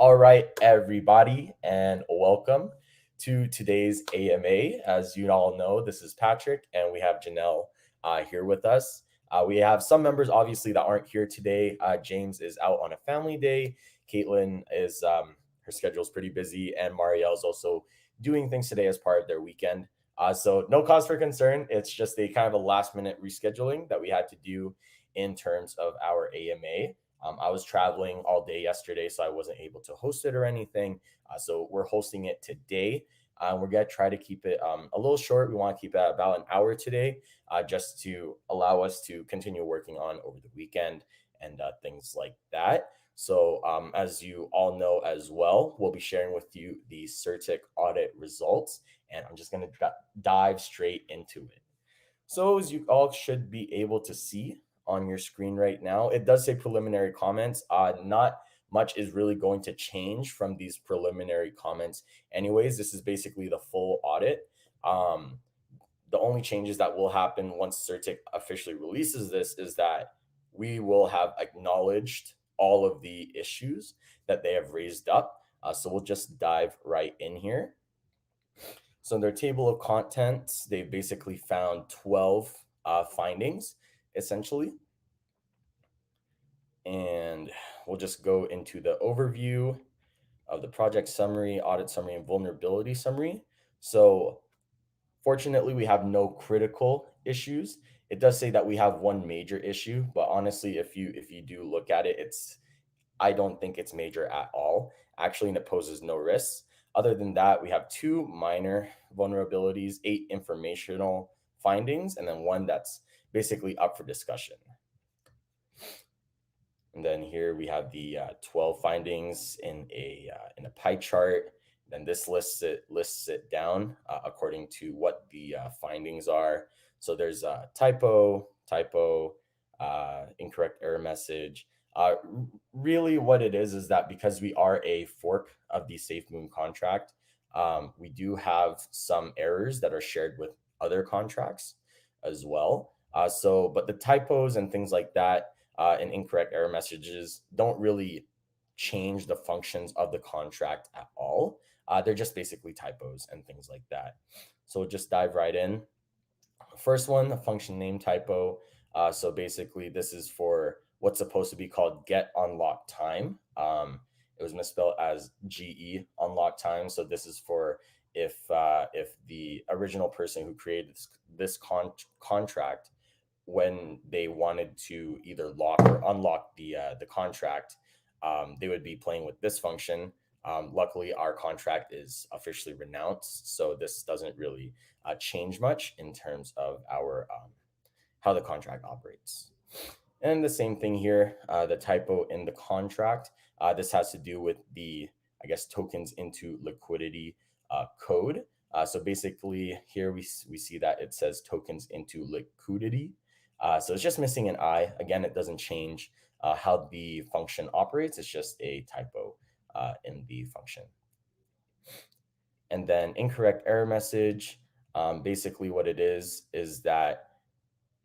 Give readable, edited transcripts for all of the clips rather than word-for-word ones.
All right, everybody, and welcome to today's AMA. As you all know, this is Patrick, and we have Janelle here with us. We have some members, obviously, that aren't here today. James is out on a family day. Caitlin is her schedule is pretty busy, and Marielle is also doing things today as part of their weekend. So no cause for concern. It's just a kind of a last minute rescheduling that we had to do in terms of our AMA. I was traveling all day yesterday, so I wasn't able to host it or anything. So we're hosting it today. We're going to try to keep it a little short. We want to keep it about an hour today, just to allow us to continue working on over the weekend and things like that. So as you all know as well, we'll be sharing with you the Certik audit results, and I'm just going to dive straight into it. So as you all should be able to see on your screen right now, it does say preliminary comments. Not much is really going to change from these preliminary comments. Anyways, this is basically the full audit. Um, the only changes that will happen once Certic officially releases this is that we will have acknowledged all of the issues that they have raised up. So we'll just dive right in here. So in their table of contents, they basically found 12 findings, essentially. And we'll just go into the overview of the project summary, audit summary, and vulnerability summary. So fortunately, we have no critical issues. It does say that we have one major issue, but honestly, if you do look at it, I don't think it's major at all, actually, and it poses no risks. Other than that, we have two minor vulnerabilities, 8 informational findings, and then one that's basically up for discussion. And then here we have the 12 findings in a pie chart. Then this lists it down according to what the findings are. So there's a typo, incorrect error message. Really, what it is that because we are a fork of the Safemoon contract, we do have some errors that are shared with other contracts as well. But the typos and things like that and incorrect error messages don't really change the functions of the contract at all. They're just basically typos and things like that. So we'll just dive right in. First one, a function name typo. So basically, this is for what's supposed to be called get unlock time. It was misspelled as GE unlock time. So this is for if the original person who created this contract, when they wanted to either lock or unlock the contract, they would be playing with this function. Luckily, our contract is officially renounced, so this doesn't really change much in terms of our how the contract operates. And the same thing here, the typo in the contract. This has to do with the, I guess, tokens into liquidity code. So basically, here we see that it says tokens into liquidity. So it's just missing an I. Again, it doesn't change how the function operates. It's just a typo in the function. And then incorrect error message. Basically, what it is that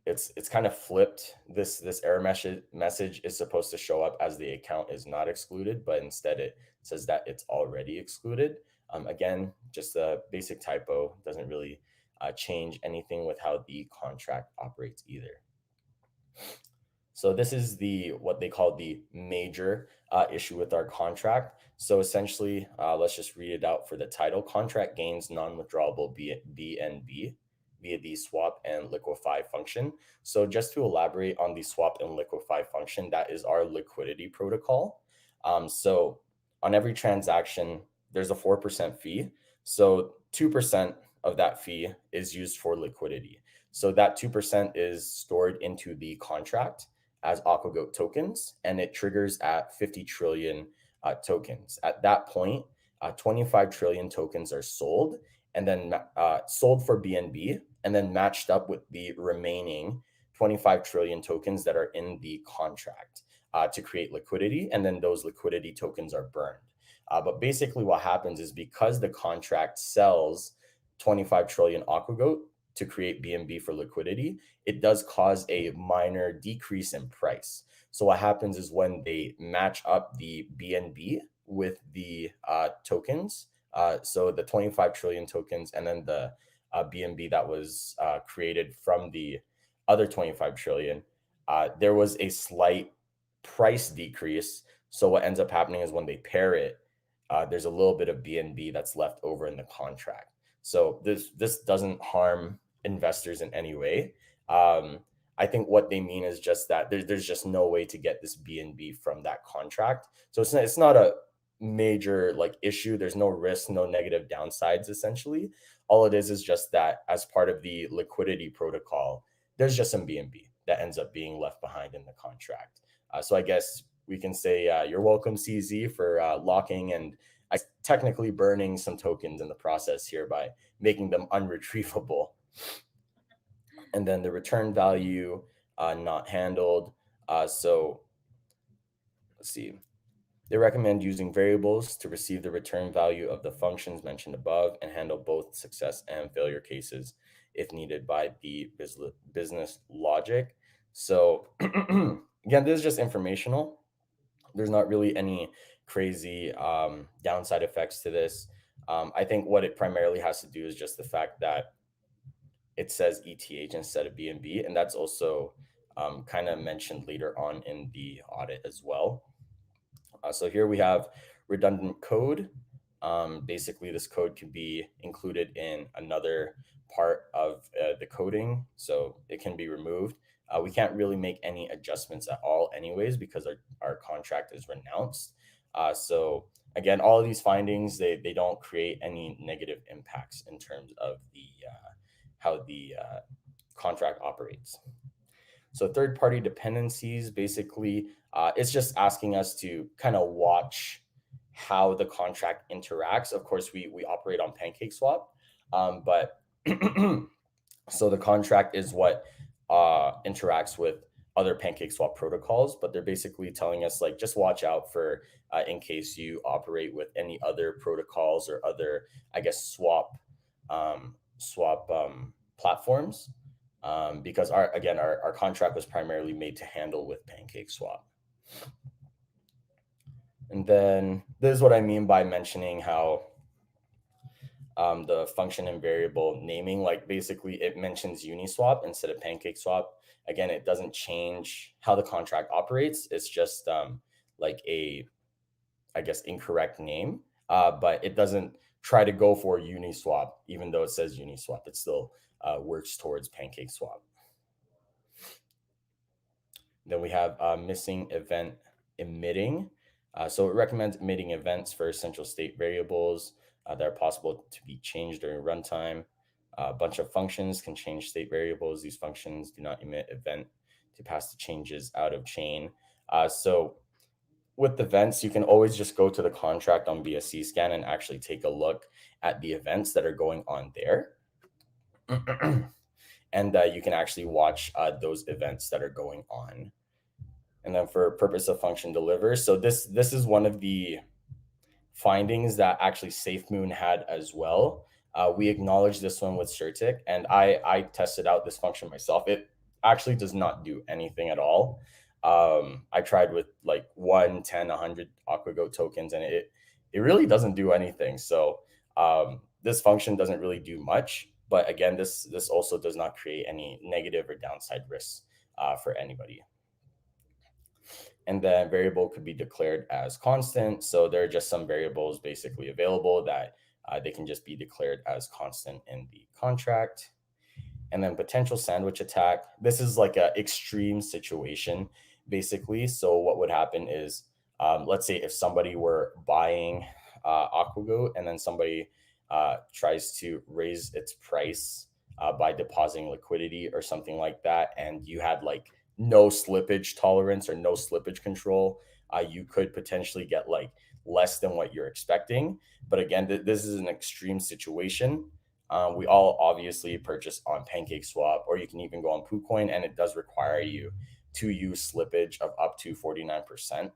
it's kind of flipped. This error message is supposed to show up as the account is not excluded, but instead it says that it's already excluded. Again, just a basic typo, doesn't really change anything with how the contract operates either. So this is what they call the major issue with our contract. So essentially, let's just read it out for the title. Contract gains non-withdrawable BNB via the swap and liquefy function. So just to elaborate on the swap and liquefy function, that is our liquidity protocol. So on every transaction, there's a 4% fee. So 2% of that fee is used for liquidity. So that 2% is stored into the contract as Aquagoat tokens, and it triggers at 50 trillion tokens. At that point, 25 trillion tokens are sold, and then sold for BNB, and then matched up with the remaining 25 trillion tokens that are in the contract to create liquidity, and then those liquidity tokens are burned. But basically what happens is because the contract sells 25 trillion Aquagoat to create BNB for liquidity, it does cause a minor decrease in price. So what happens is when they match up the BNB with the tokens, so the 25 trillion tokens and then the BNB that was created from the other 25 trillion, there was a slight price decrease. So what ends up happening is when they pair it, there's a little bit of BNB that's left over in the contract. So this doesn't harm investors in any way. I think what they mean is just that there's just no way to get this BNB from that contract. So it's not a major like issue. There's no risk, no negative downsides. Essentially, all it is just that as part of the liquidity protocol, there's just some BNB that ends up being left behind in the contract. So I guess we can say you're welcome, CZ, for locking and technically burning some tokens in the process here by making them unretrievable. And then the return value not handled. So let's see. They recommend using variables to receive the return value of the functions mentioned above and handle both success and failure cases if needed by the business logic. So again, this is just informational. There's not really any crazy downside effects to this. I think what it primarily has to do is just the fact that it says ETH instead of BNB, and that's also kind of mentioned later on in the audit as well. So here we have redundant code. Basically, this code can be included in another part of the coding, so it can be removed. We can't really make any adjustments at all anyways because our contract is renounced. So again, all of these findings, they don't create any negative impacts in terms of the how the contract operates. So third-party dependencies, basically, it's just asking us to kind of watch how the contract interacts. Of course, we operate on PancakeSwap, but so the contract is what interacts with other PancakeSwap protocols, but they're basically telling us like just watch out for in case you operate with any other protocols or other, I guess, swap platforms. Because our contract was primarily made to handle with PancakeSwap. And then this is what I mean by mentioning how the function and variable naming, like basically it mentions Uniswap instead of PancakeSwap. Again, it doesn't change how the contract operates. It's just like a, I guess, incorrect name, but it doesn't try to go for Uniswap, even though it says Uniswap. It still works towards PancakeSwap. Then we have missing event emitting. So it recommends emitting events for essential state variables that are possible to be changed during runtime. A bunch of functions can change state variables. These functions do not emit event to pass the changes out of chain. So with events, you can always just go to the contract on BSC scan and actually take a look at the events that are going on there. And you can actually watch those events that are going on. And then for purpose of function delivers, so this is one of the findings that actually Safemoon had as well. We acknowledged this one with Certik, and I tested out this function myself. It actually does not do anything at all. I tried with like 1, 10, 100 Aquagoat tokens, and it really doesn't do anything. So this function doesn't really do much. But again, this also does not create any negative or downside risks for anybody. And then variable could be declared as constant. So there are just some variables basically available that they can just be declared as constant in the contract. And then potential sandwich attack. This is like an extreme situation, basically. So what would happen is, let's say if somebody were buying Aquagoat and then somebody tries to raise its price by depositing liquidity or something like that, and you had like no slippage tolerance or no slippage control, you could potentially get like less than what you're expecting. But again, this is an extreme situation. We all obviously purchase on PancakeSwap, or you can even go on KuCoin, and it does require you to use slippage of up to 49%.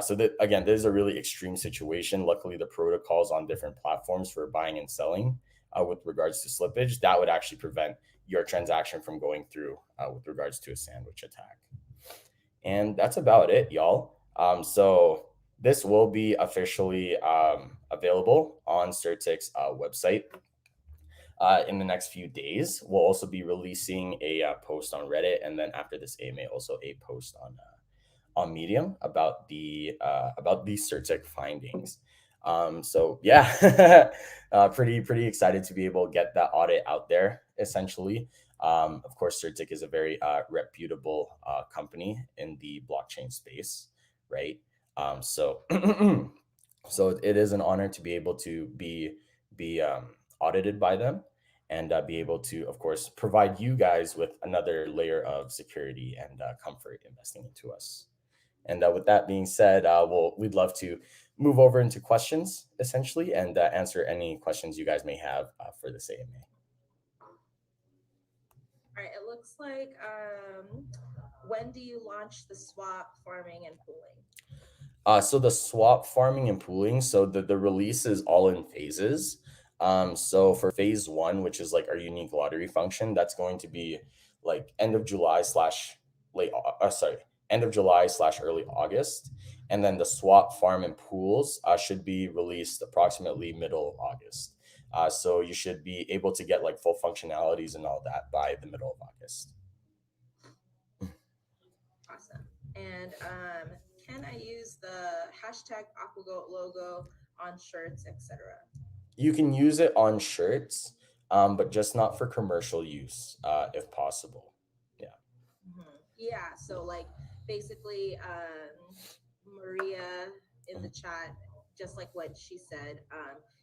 So that again, this is a really extreme situation. Luckily, the protocols on different platforms for buying and selling with regards to slippage, that would actually prevent your transaction from going through with regards to a sandwich attack. And that's about it, y'all. So this will be officially available on Certik's website in the next few days. We'll also be releasing a post on Reddit, and then after this AMA, also a post on Medium about the Certik findings. So yeah, pretty excited to be able to get that audit out there. Essentially, of course, Certik is a very reputable company in the blockchain space, right? So so it is an honor to be able to be audited by them and be able to, of course, provide you guys with another layer of security and comfort investing into us. And with that being said, we'd love to move over into questions essentially and answer any questions you guys may have for this AMA. All right, it looks like when do you launch the swap farming and pooling? So the swap farming and pooling, so the release is all in phases. So for phase one, which is like our unique lottery function, that's going to be like end of July slash sorry, end of July slash early August. And then the swap farm and pools should be released approximately middle of August. So you should be able to get like full functionalities and all that by the middle of August. Awesome. And can I use the hashtag Aquagoat logo on shirts, etc.? You can use it on shirts, but just not for commercial use, if possible. Yeah. Yeah. So like basically, Maria in the Mhm. chat, just like what she said,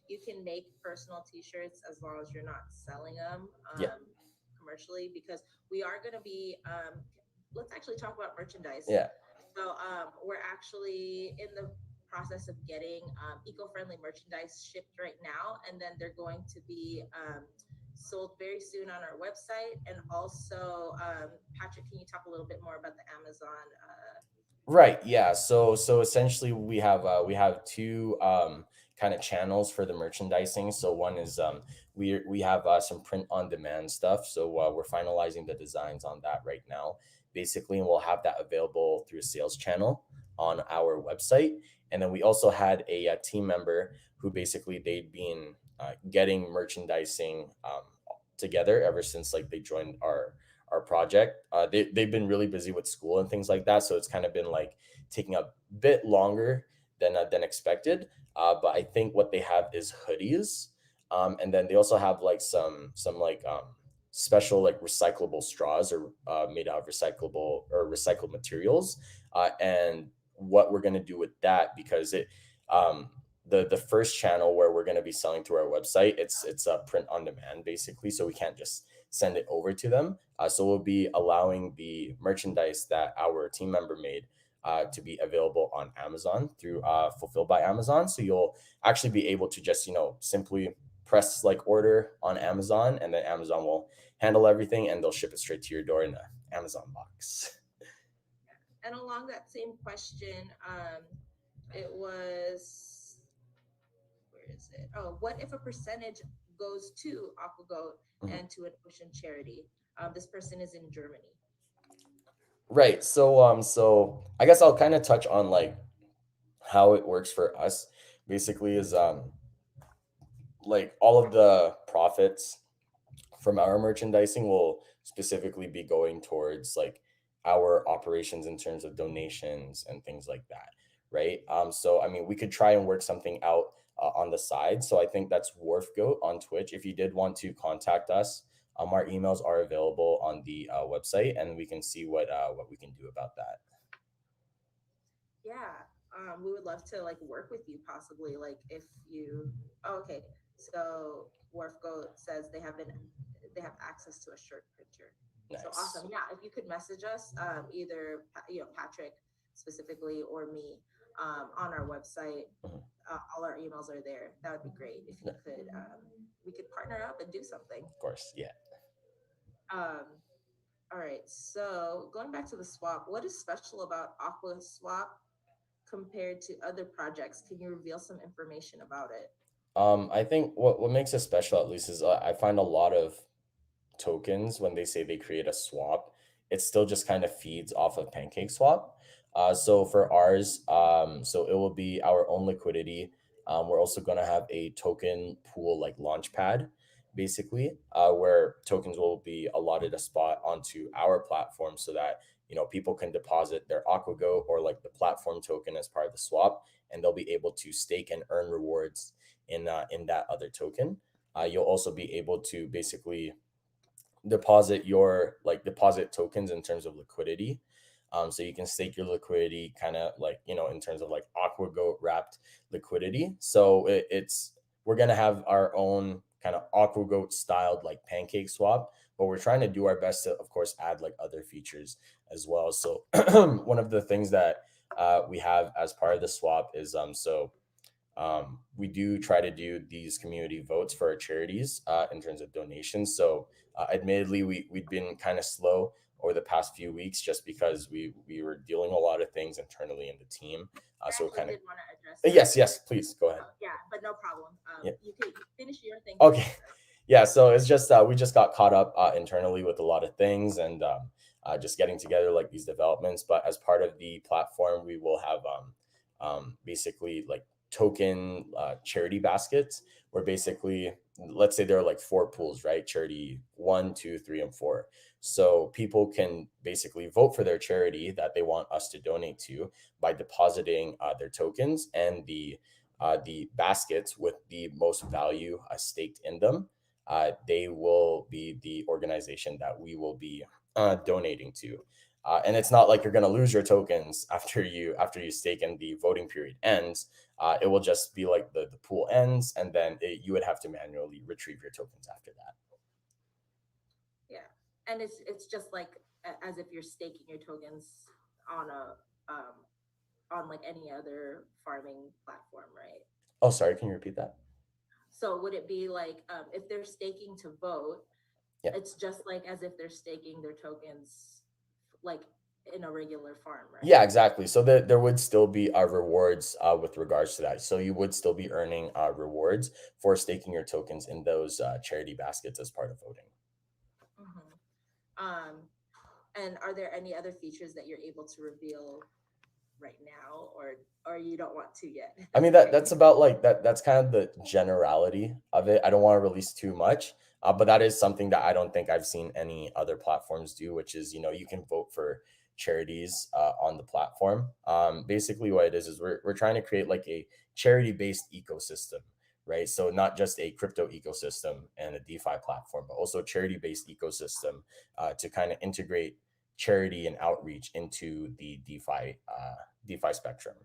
you can make personal T-shirts as long as you're not selling them Yeah. commercially, because we are going to be. Let's actually talk about merchandise. Yeah. So we're actually in the process of getting eco-friendly merchandise shipped right now, and then they're going to be sold very soon on our website. And also, Patrick, can you talk a little bit more about the Amazon? Right. Yeah. So essentially we have two kind of channels for the merchandising. So one is we have some print on demand stuff. So we're finalizing the designs on that right now. Basically, and we'll have that available through a sales channel on our website. And then we also had a team member who basically they'd been getting merchandising together ever since like they joined our project. They've been really busy with school and things like that, so it's kind of been like taking a bit longer than expected. But I think what they have is hoodies, and then they also have like some like special like recyclable straws or made out of recyclable or recycled materials. And what we're gonna do with that because it the first channel where we're going to be selling through our website it's a print on demand basically, so we can't just send it over to them. So we'll be allowing the merchandise that our team member made to be available on Amazon through Fulfilled by Amazon. So you'll actually be able to just simply press like order on Amazon, and then Amazon will handle everything and they'll ship it straight to your door in a Amazon box. And along that same question, it was, where is it? Oh, what if a percentage goes to Aquagoat Mhm. and to an ocean charity? This person is in Germany. Right. So I guess I'll kind of touch on like how it works for us. Basically, is like all of the profits from our merchandising will specifically be going towards like our operations in terms of donations and things like that, right? So I mean we could try and work something out on the side. So I think that's Wharf Goat on Twitch. If you did want to contact us, our emails are available on the website, and we can see what we can do about that. Yeah, we would love to like work with you possibly. Like if you, oh, okay. So Wharf Goat says they have access to a shirt printer. So Nice. awesome. Yeah, if you could message us, either Patrick specifically or me, on our website. Mhm. All our emails are there. That would be great if you Yeah, could. We could partner up and do something. of course, yeah. Um, all right. So going back to the swap, what is special about Aqua Swap compared to other projects? Can you reveal some information about it? I think what makes it special at least is I find a lot of tokens when they say they create a swap, it still just kind of feeds off of Pancake Swap. So for ours, so it will be our own liquidity. We're also going to have a token pool like Launchpad, basically, where tokens will be allotted a spot onto our platform so that people can deposit their Aquagoat or like the platform token as part of the swap, and they'll be able to stake and earn rewards in that other token. You'll also be able to basically deposit tokens in terms of liquidity. So you can stake your liquidity kind of like in terms of like Aquagoat wrapped liquidity. So it's we're gonna have our own kind of Aquagoat styled like pancake swap, but we're trying to do our best to of course add like other features as well. So one of the things that we have as part of the swap is we do try to do these community votes for our charities in terms of donations. So admittedly, we've been kind of slow over the past few weeks just because we were dealing a lot of things internally in the team. I So actually kind of did want to address that. yes, please go ahead. Yeah, but no problem. Yeah. You can finish your thing Okay. first. Yeah, so it's just we just got caught up internally with a lot of things and just getting together like these developments. But as part of the platform, we will have basically like token charity baskets where basically let's say there are like four pools, right? Charity one, two, three, and four. So people can basically vote for their charity that they want us to donate to by depositing their tokens, and the baskets with the most value staked in them, they will be the organization that we will be donating to. And it's not like you're going to lose your tokens after you stake and the voting period ends. It will just be like the pool ends, and then you would have to manually retrieve your tokens after that. Yeah, and it's just like as if you're staking your tokens on a on like any other farming platform, right? Oh, sorry, can you repeat that? So would it be like if they're staking to vote, Yeah. it's just like as if they're staking their tokens like in a regular farm, right? Yeah, exactly. So there would still be rewards with regards to that. So you would still be earning rewards for staking your tokens in those charity baskets as part of voting. And are there any other features that you're able to reveal right now, or you don't want to yet? I mean that's about like that's kind of the generality of it. I don't want to release too much, but that is something that I don't think I've seen any other platforms do, which is you can vote for charities on the platform. Basically, what it is we're trying to create like a charity based ecosystem, right? So not just a crypto ecosystem and a DeFi platform, but also charity based ecosystem to kind of integrate charity and outreach into the DeFi spectrum.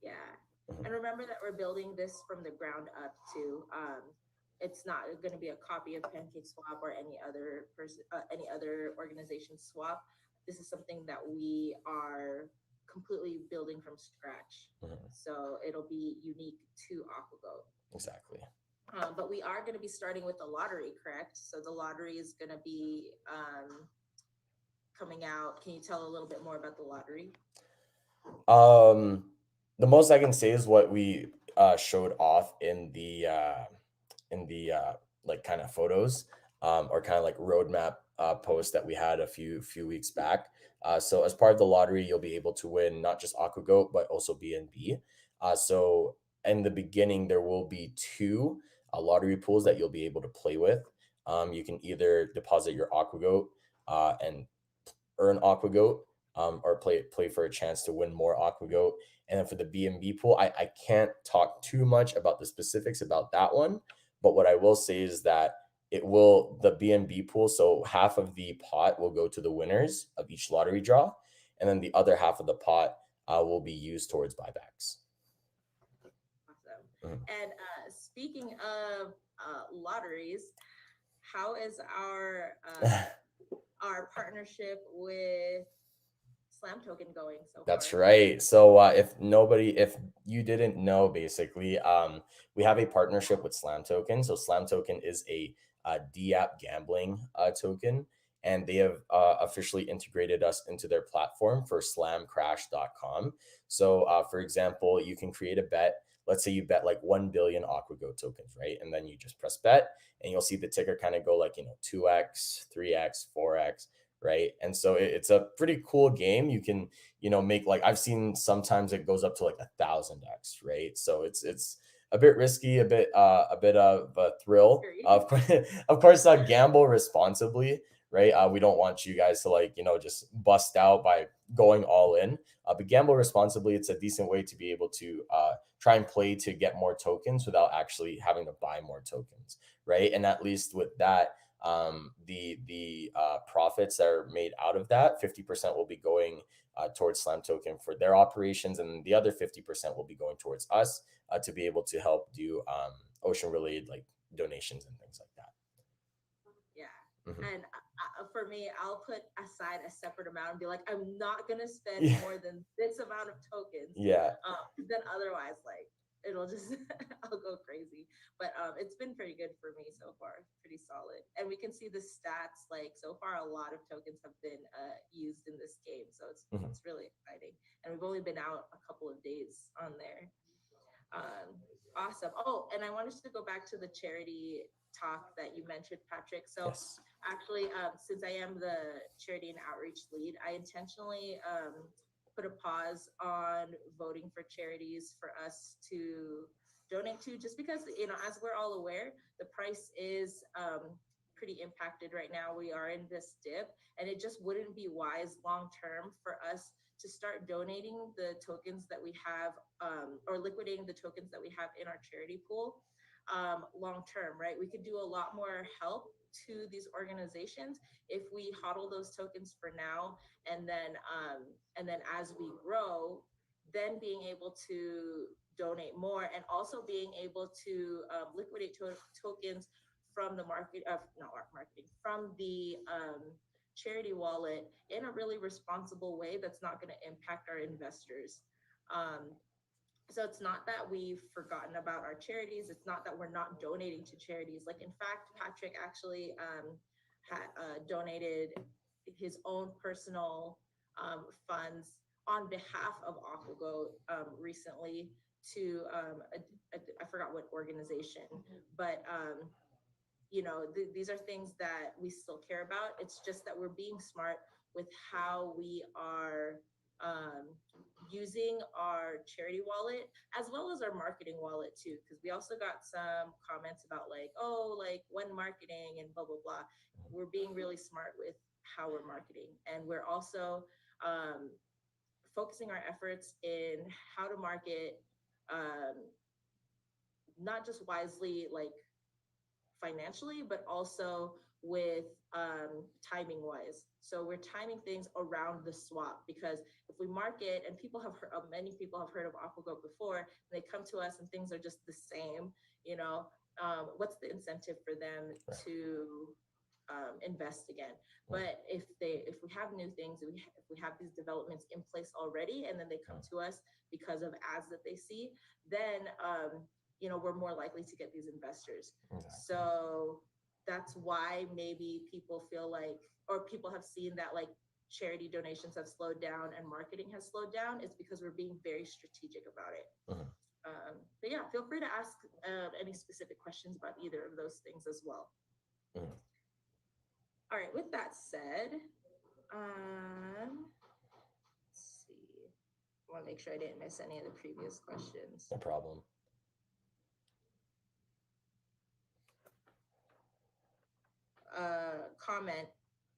Yeah. Mhm. And remember that we're building this from the ground up too. It's not going to be a copy of Pancake Swap or any other person, any other organization swap. This is something that we are completely building from scratch. Mhm. So it'll be unique to Aquagoat. Exactly. But we are going to be starting with the lottery, correct? So the lottery is going to be coming out. Can you tell a little bit more about the lottery? Um, the most I can say is what we showed off in the like kind of photos, or kind of like roadmap post that we had a few weeks back. So as part of the lottery, you'll be able to win not just Aquagoat but also BNB. So in the beginning, there will be two lottery pools that you'll be able to play with. You can either deposit your Aquagoat and earn Aquagoat, or play for a chance to win more Aquagoat. And then for the BNB pool, I can't talk too much about the specifics about that one, but what I will say is that the BNB pool, so half of the pot will go to the winners of each lottery draw, and then the other half of the pot will be used towards buybacks. Awesome. Mhm. And speaking of lotteries, how is our partnership with Slam Token going so That's far? right. So if you didn't know, basically, we have a partnership with Slam Token. So Slam Token is a D-app gambling token, and they have officially integrated us into their platform for slamcrash.com. So, for example, you can create a bet. Let's say you bet like 1 billion Aquago tokens, right? And then you just press bet, and you'll see the ticker kind of go like 2x, 3x, 4x, right? And so it's a pretty cool game. You can make, like, I've seen sometimes it goes up to like 1,000x, right? So it's a bit risky, a bit of a thrill. Of course, of course, gamble responsibly, right? We don't want you guys to just bust out by going all in. But gamble responsibly. It's a decent way to be able to try and play to get more tokens without actually having to buy more tokens, right? And at least with that, the profits that are made out of that, 50% will be going towards Slam Token for their operations, and the other 50% will be going towards us to be able to help do ocean related like donations and things like that. Yeah. Mhm. And for me, I'll put aside a separate amount and be like, I'm not gonna spend Yeah. more than this amount of tokens. Yeah. Then otherwise, like it'll just I'll go crazy. But it's been pretty good for me so far, pretty solid. And we can see the stats. Like so far, a lot of tokens have been used in this game, so it's really exciting. And we've only been out a couple of days on there. Awesome. Oh, and I wanted to go back to the charity talk that you mentioned, Patrick. So Yes. actually, since I am the charity and outreach lead, I intentionally put a pause on voting for charities for us to donate to, just because, you know, as we're all aware, the price is pretty impacted right now. We are in this dip, and it just wouldn't be wise long term for us to start donating the tokens that we have, or liquidating the tokens that we have in our charity pool long term, right? We could do a lot more help to these organizations if we hodl those tokens for now, and then as we grow, then being able to donate more, and also being able to liquidate tokens from the market of not marketing from the charity wallet in a really responsible way that's not going to impact our investors. So it's not that we've forgotten about our charities. It's not that we're not donating to charities. Like, in fact, Patrick actually donated his own personal funds on behalf of Aquagoat recently to I forgot what organization, but you know, these are things that we still care about. It's just that we're being smart with how we are using our charity wallet as well as our marketing wallet too, because we also got some comments about like, oh, like when marketing and blah blah blah. We're being really smart with how we're marketing, and we're also focusing our efforts in how to market, um, not just wisely, like financially, but also with timing wise. So we're timing things around the swap, because if we market and people have heard, many people have heard of Aquagoat before, and they come to us and things are just the same, you know, what's the incentive for them to invest again? But if we have new things, if we have these developments in place already, and then they come to us because of ads that they see, then you know, we're more likely to get these investors. So that's why maybe people feel like, or people have seen that like charity donations have slowed down and marketing has slowed down. It's because we're being very strategic about it. But yeah, feel free to ask any specific questions about either of those things as well. All right, with that said, let's see. I want to make sure I didn't miss any of the previous questions. No problem. Comment,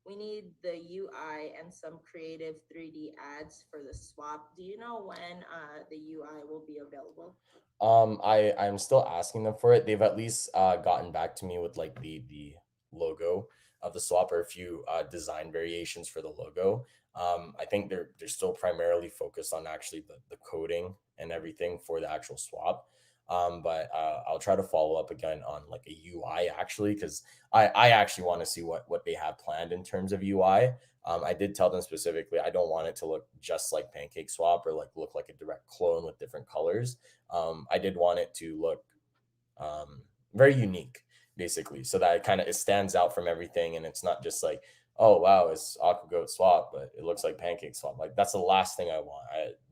we need the UI and some creative 3D ads for the swap. Do you know when the UI will be available? I'm still asking them for it. They've at least gotten back to me with like the logo of the swap, or a few design variations for the logo. I think they're still primarily focused on actually the coding and everything for the actual swap. But I'll try to follow up again on like a UI actually, because I actually want to see what they have planned in terms of UI. I did tell them specifically I don't want it to look just like Pancake Swap or like look like a direct clone with different colors. I did want it to look very unique, basically, so that it stands out from everything, and it's not just like, oh wow, it's Aquagoat Swap, but it looks like Pancake Swap. Like that's the last thing I want.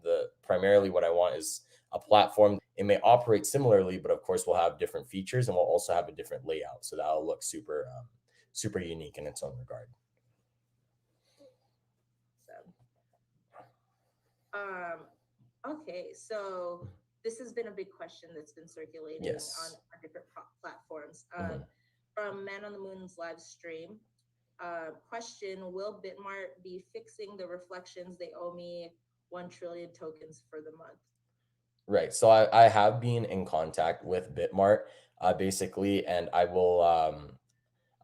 The primarily what I want is a platform. It may operate similarly, but of course we'll have different features, and we'll also have a different layout, so that'll look super unique in its own regard. Okay, so this has been a big question that's been circulating on different platforms. From Man on the Moon's live stream, question: will BitMart be fixing the reflections? They owe me 1 trillion tokens for the month. Right. So I have been in contact with BitMart, basically, and I will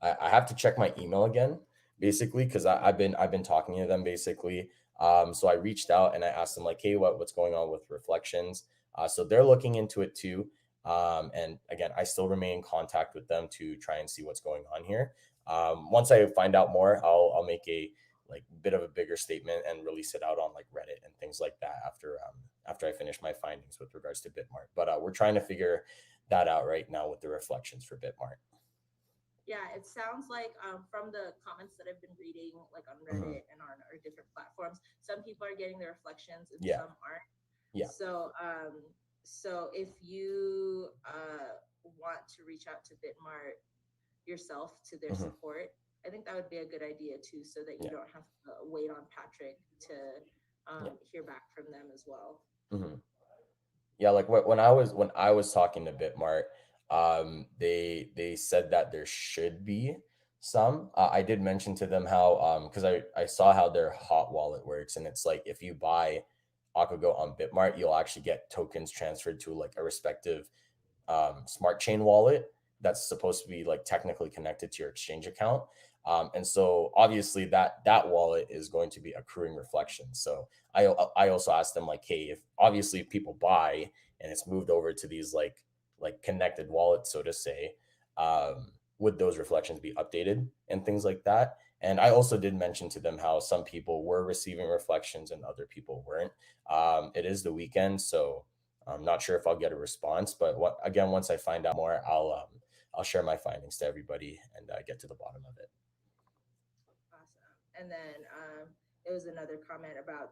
I have to check my email again, basically, because I've been talking to them basically. So I reached out and I asked them like, hey, what's going on with reflections? So they're looking into it too. And again, I still remain in contact with them to try and see what's going on here. Once I find out more, I'll make a like bit of a bigger statement and release it out on like Reddit and things like that after I finish my findings with regards to BitMart. But we're trying to figure that out right now with the reflections for BitMart. Yeah, it sounds like from the comments that I've been reading, like on Hmm. Reddit and on our different platforms, some people are getting the reflections and Yeah, some aren't. yeah. So if you want to reach out to Bitmart yourself to their Hmm. support, I think that would be a good idea too, so that you Yeah, don't have to wait on Patrick to yeah. hear back from them as well. Hmm. Yeah, like when I was talking to Bitmart, they said that there should be some. I did mention to them how because I saw how their hot wallet works, and it's like if you buy Aquagoat on Bitmart, you'll actually get tokens transferred to like a respective smart chain wallet that's supposed to be like technically connected to your exchange account. And so obviously that wallet is going to be accruing reflections. So I also asked them like, hey, if obviously if people buy and it's moved over to these like connected wallets, so to say, would those reflections be updated and things like that? And I also did mention to them how some people were receiving reflections and other people weren't. It is the weekend, so I'm not sure if I'll get a response, but again, once I find out more, I'll share my findings to everybody and get to the bottom of it. Awesome. And then there was another comment about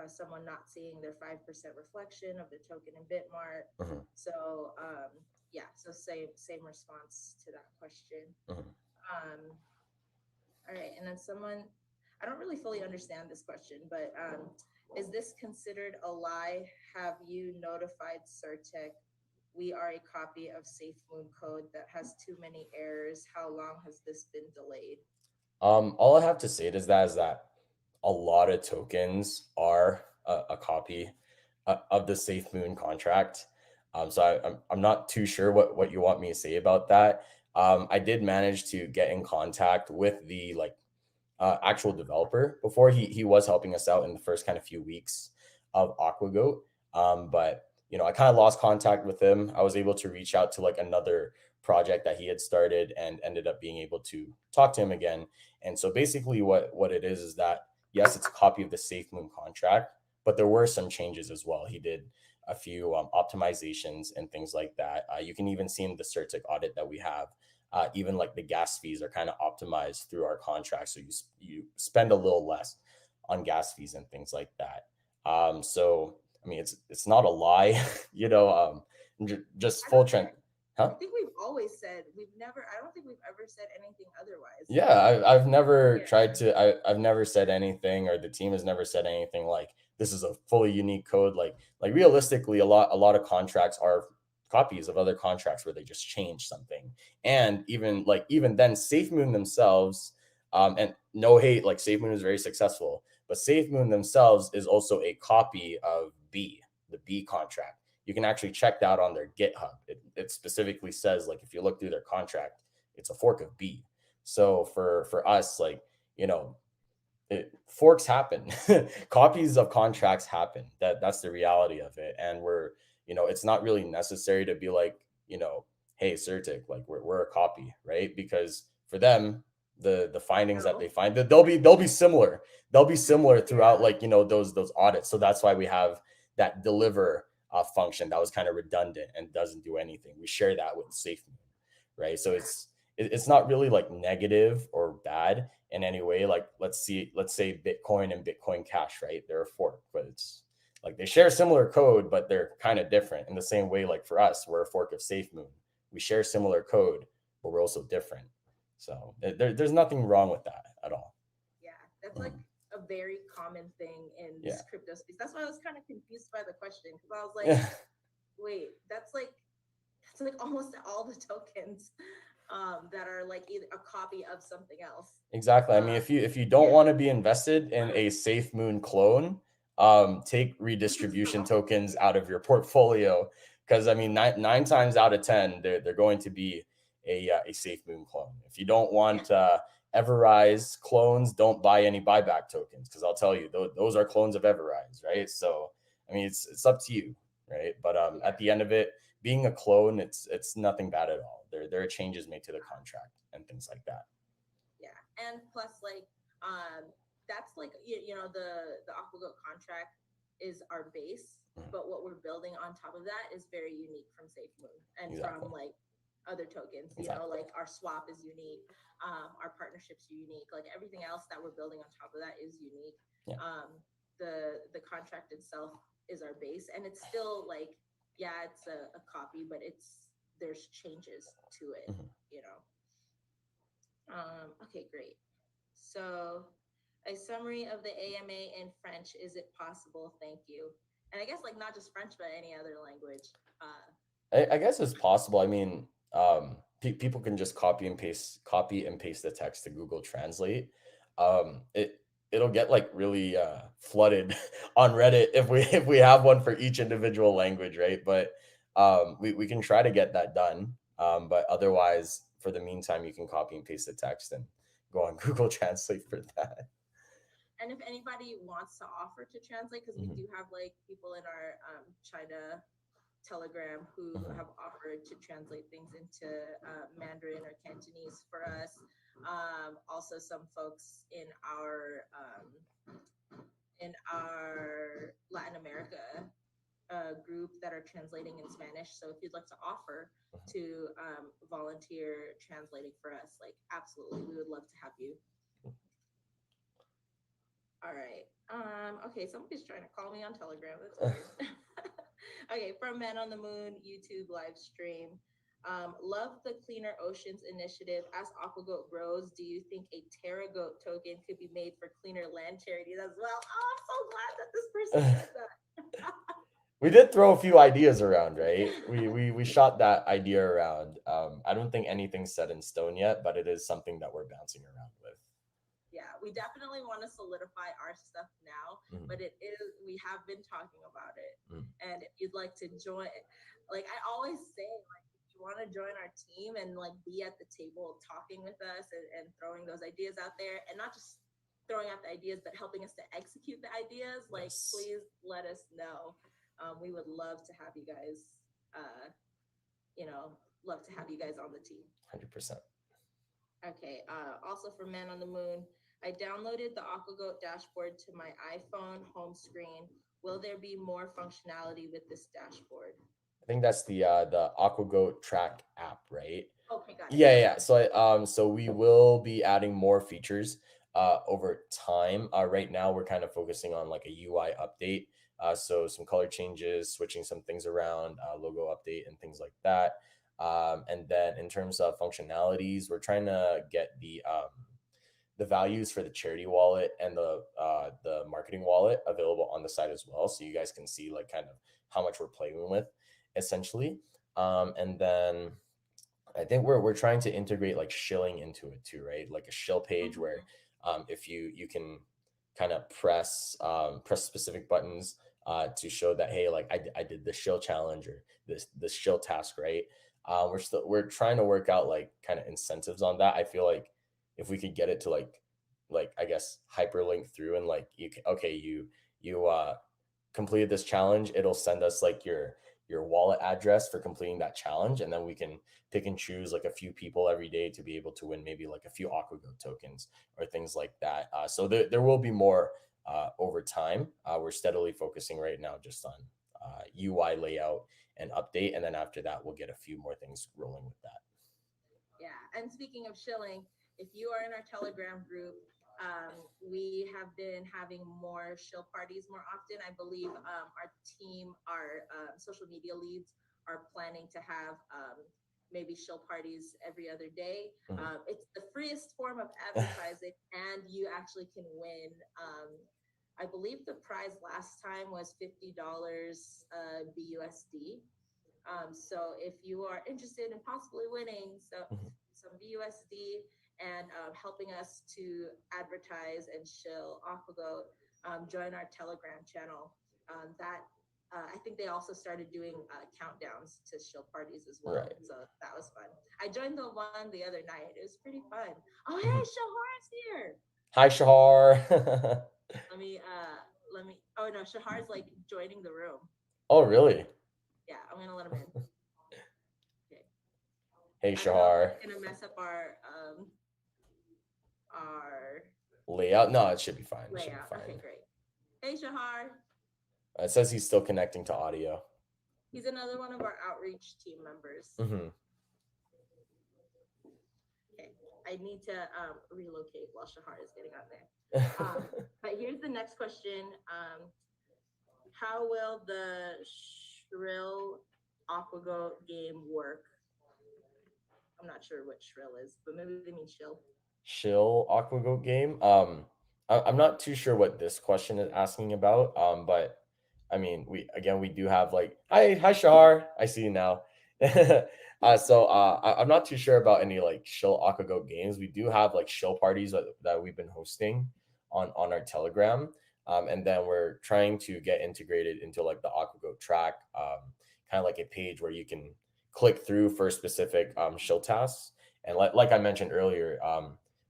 someone not seeing their 5% reflection of the token in Bitmart. Hmm. So yeah, so same response to that question. Hmm. Um, all right, and then someone, I don't really fully understand this question, but is this considered a lie? Have you notified Certik? We are a copy of Safemoon code that has too many errors. How long has this been delayed? All I have to say is that a lot of tokens are a copy of the Safe Moon contract. So I'm not too sure what you want me to say about that. I did manage to get in contact with the like actual developer before. He was helping us out in the first kind of few weeks of Aquagoat. But I kind of lost contact with him. I was able to reach out to like another project that he had started and ended up being able to talk to him again. And so basically what it is that yes, it's a copy of the Safe Moon contract, but there were some changes as well. He did a few optimizations and things like that. You can even see in the Certik audit that we have, even like the gas fees are kind of optimized through our contract, so you spend a little less on gas fees and things like that. So I mean, it's not a lie, just I full don't. trend, huh? I think we've always said we've never. I don't think we've ever said anything otherwise. Yeah, I've never Yeah. tried to. I've never said anything, or the team has never said anything like this is a fully unique code. Like realistically, a lot of contracts are copies of other contracts where they just change something. And even then, SafeMoon themselves, and no hate, like SafeMoon is very successful, but SafeMoon themselves is also a copy of the B contract. You can actually check that on their GitHub. It specifically says like if you look through their contract, it's a fork of B. So for us, like, forks happen. Copies of contracts happen. That's the reality of it. And it's not really necessary to be like, hey, Certic, like we're a copy, right? Because for them, the findings that No. they find, that they'll be similar. They'll be similar throughout, Yeah. like, those audits. So that's why we have that deliver function that was kind of redundant and doesn't do anything. We share that with SafeMoon, right? So Yeah. it's not really like negative or bad in any way. Like let's say Bitcoin and Bitcoin Cash, right? They're a fork, but it's like they share similar code, but they're kind of different. In the same way, like for us, we're a fork of SafeMoon. We share similar code, but we're also different. So there's nothing wrong with that at all. Yeah. That's like Mhm. a very common thing in Yeah. this crypto space. That's why I was kind of confused by the question because I was like, Yeah. wait, that's like almost all the tokens that are like either a copy of something else. Exactly. I mean, Uh, if you don't yeah. want to be invested in a Safe Moon clone, take redistribution tokens out of your portfolio, because I mean, nine times out of ten, they're going to be a Safe Moon clone. If you don't Yeah. want Everrise clones, don't buy any buyback tokens, because I'll tell you, those are clones of Everrise, right? So I mean, it's up to you, right? But Yeah. at the end of it, being a clone, it's nothing bad at all. There are changes made to the contract and things like that. and plus like that's like the Aquagoat contract is our base, but what we're building on top of that is very unique from Safemoon and Exactly. from like other tokens. Like our swap is unique, our partnerships are unique, like everything else that we're building on top of that is unique. Yeah. The contract itself is our base, and it's still like, yeah, it's a copy, but there's changes to it, Mhm. you know. Okay, great. So, a summary of the AMA in French. Is it possible? Thank you. And I guess like not just French, but any other language. I guess it's possible. I mean, people can just copy and paste the text to Google Translate. It'll get like really flooded on Reddit if we have one for each individual language, right? But we can try to get that done. But otherwise, for the meantime, you can copy and paste the text and go on Google Translate for that. And if anybody wants to offer to translate, because we Mhm. do have like people in our China Telegram who Mhm. have offered to translate things into Mandarin or Cantonese for us. Also, some folks in our Latin America group that are translating in Spanish. So if you'd like to offer to volunteer translating for us, like absolutely, we would love to have you. All right. Okay, somebody's trying to call me on Telegram. That's weird. Okay, from Man on the Moon YouTube live stream. Love the Cleaner Oceans initiative. As Aquagoat grows, do you think a TerraGoat token could be made for cleaner land charities as well? Oh, I'm so glad that this person said that. We did throw a few ideas around, right? We shot that idea around. I don't think anything's set in stone yet, but it is something that we're bouncing around with. Yeah, we definitely want to solidify our stuff now, Mhm. but we have been talking about it. Mhm. And if you'd like to join, like I always say, like if you want to join our team and like be at the table talking with us and throwing those ideas out there, and not just throwing out the ideas, but helping us to execute the ideas, like Yes. please let us know. We would love to have you guys, love to have you guys on the team. 100%. Okay. Also for Men on the Moon, I downloaded the Aquagoat dashboard to my iPhone home screen. Will there be more functionality with this dashboard? I think that's the Aquagoat track app, right? Okay, got it. Yeah. So we will be adding more features over time. Right now we're kind of focusing on like a UI update. So some color changes, switching some things around, logo update and things like that. And then in terms of functionalities, we're trying to get the values for the charity wallet and the marketing wallet available on the site as well, so you guys can see like kind of how much we're playing with, essentially. And then I think we're trying to integrate like shilling into it too, right? Like a shill page where if you can kind of press specific buttons to show that hey, like I did the shill challenge or this shill task, right? We're trying to work out like kind of incentives on that. I feel like if we could get it to like I guess hyperlink through and like you can, okay, you completed this challenge, it'll send us like your wallet address for completing that challenge, and then we can pick and choose like a few people every day to be able to win maybe like a few Aquagoat tokens or things like that. So there will be more over time. We're steadily focusing right now just on UI layout and update, and then after that we'll get a few more things rolling with that. Yeah. And speaking of shilling, if you are in our Telegram group, we have been having more shill parties more often. I believe our team, our social media leads, are planning to have maybe shill parties every other day. Mhm. It's the freest form of advertising, and you actually can win. I believe the prize last time was $50 BUSD. So if you are interested in possibly winning Mhm. some BUSD and helping us to advertise and shill Aquagoat, join our Telegram channel. That I think they also started doing countdowns to shill parties as well. Right. So that was fun. I joined the one the other night. It was pretty fun. Oh, hey, Mhm. Shahar's here. Hi, Shahar. Let me. Oh no, Shahar's like joining the room. Oh, really? Yeah, I'm gonna let him in. Okay. Hey, I don't know if Shahar. that's gonna mess up layout. No, it should be fine. It should be Layout. Okay, fine. great. Hey, Shahar. It says he's still connecting to audio. He's another one of our outreach team members. Mm-hmm. Okay, I need to relocate while Shahar is getting on there. But here's the next question. How will the Shrill Aquagoat game work? I'm not sure what Shrill is, but maybe they mean shill. Shill Aquagoat game. I'm not too sure what this question is asking about. But I mean, we do have like hi Shahar, I see you now. I'm not too sure about any like Shill Aquagoat games. We do have like shill parties that we've been hosting on our Telegram. And then we're trying to get integrated into like the Aquagoat track, kind of like a page where you can click through for specific shill tasks. And like I mentioned earlier,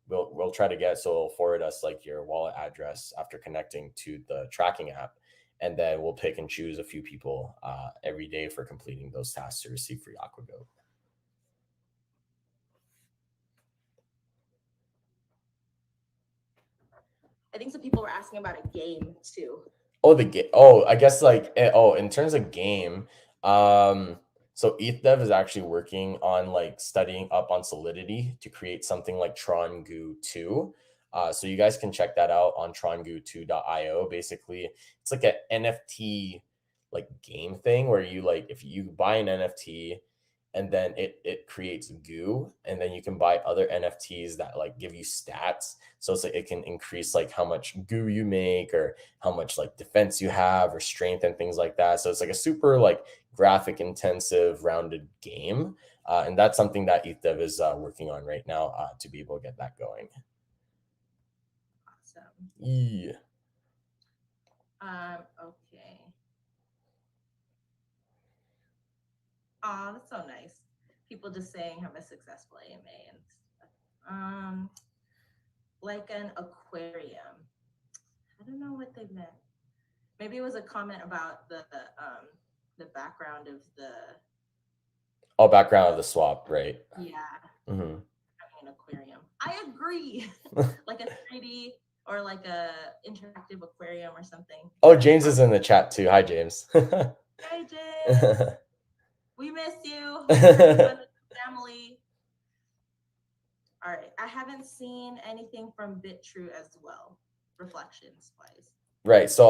we'll try to get, so it'll forward us like your wallet address after connecting to the tracking app, and then we'll pick and choose a few people every day for completing those tasks to receive free Aquagoat. I think some people were asking about a game too. Oh, the game. Oh, I guess like in terms of game, so ETHDev is actually working on like studying up on Solidity to create something like Tron Goo 2. So you guys can check that out on trongoo2.io. Basically, it's like an NFT like game thing where you like if you buy an NFT and then it creates goo, and then you can buy other NFTs that like give you stats. So it's like it can increase like how much goo you make or how much like defense you have or strength and things like that. So it's like a super like graphic intensive rounded game. And that's something that ETHDev is working on right now to be able to get that going. Awesome. Yeah. Okay. Oh, that's so nice. People just saying have a successful AMA and stuff. Like an aquarium. I don't know what they meant. Maybe it was a comment about the background of the Background of the swap, right? Yeah. Mm-hmm. An aquarium. I agree. Like a 3D or like a interactive aquarium or something. Oh, James is in the chat too. Hi, James. Hey, James. We miss you. Family. All right. I haven't seen anything from BitTrue as well, reflections wise. Right. So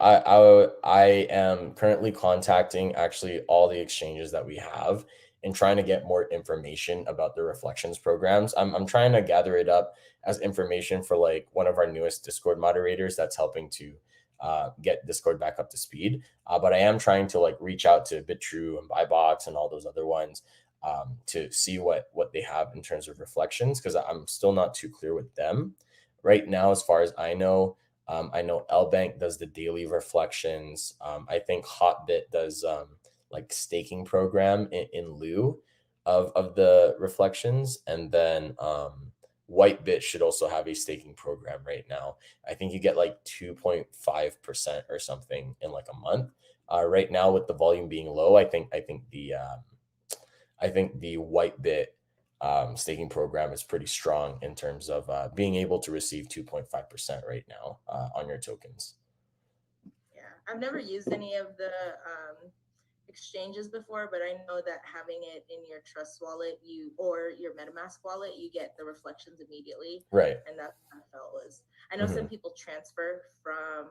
I am currently contacting actually all the exchanges that we have and trying to get more information about the reflections programs. I'm trying to gather it up as information for like one of our newest Discord moderators that's helping to get Discord back up to speed. But I am trying to like reach out to BitTrue and Buybox and all those other ones to see what they have in terms of reflections, because I'm still not too clear with them right now. As far as I know, I know LBank does the daily reflections. I think Hotbit does like staking program in lieu of the reflections, and then Whitebit should also have a staking program right now. I think you get like 2.5% or something in like a month. Right now, with the volume being low, I think the Whitebit staking program is pretty strong in terms of being able to receive 2.5% right now on your tokens. Yeah, I've never used any of the exchanges before, but I know that having it in your Trust wallet, or your MetaMask wallet, you get the reflections immediately. Right. And that's what I felt was. I know some people transfer from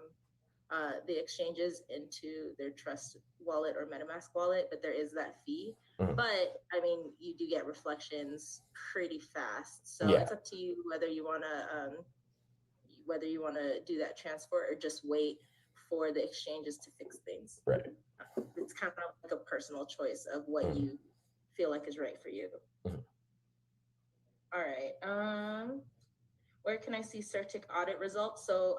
the exchanges into their Trust wallet or MetaMask wallet, but there is that fee. But I mean, you do get reflections pretty fast, so it's up to you whether you want to do that transfer or just wait for the exchanges to fix things. Right. It's kind of like a personal choice of what you feel like is right for you. All right. Where can I see Certik audit results? So